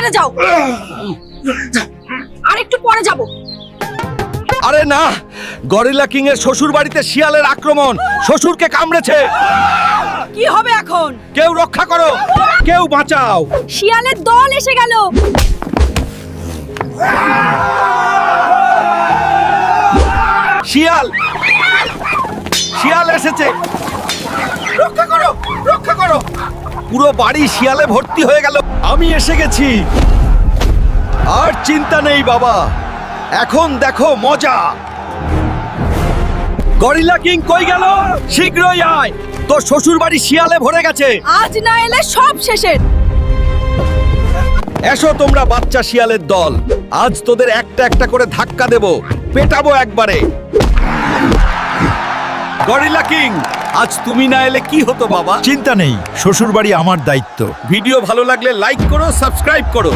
চলে যাও। আর একটু পরে যাব। আরে না, গরিলা কিং এর শ্বশুর বাড়িতে শিয়ালের আক্রমণ। শ্বশুরকে কামড়েছে। কি হবে এখন? কেউ রক্ষা করো, কেউ বাঁচাও। শিয়ালের দল এসে গেল। শিয়াল, শিয়াল এসেছে। রক্ষা করো, রক্ষা করো। পুরো বাড়ি শিয়ালে ভর্তি হয়ে গেল। আমি এসে গেছি। আর চিন্তা নেই বাবা, এখন দেখো মজা। গরিলা কিং কই গেল? শীঘ্রই আয়, তোর শ্বশুর বাড়ি শিয়ালে ভরে গেছে। আজ না এলে সব শেষের। এসো তোমরা বাচ্চা শিয়ালের দল, আজ তোদের একটা একটা করে ধাক্কা দেব, পেটাবো একবারে। গরিলা কিং, আজ তুমি না এলে কি হতো বাবা? চিন্তা নেই, শ্বশুর বাড়ি আমার দায়িত্ব। ভিডিও ভালো লাগলে লাইক করো, সাবস্ক্রাইব করো।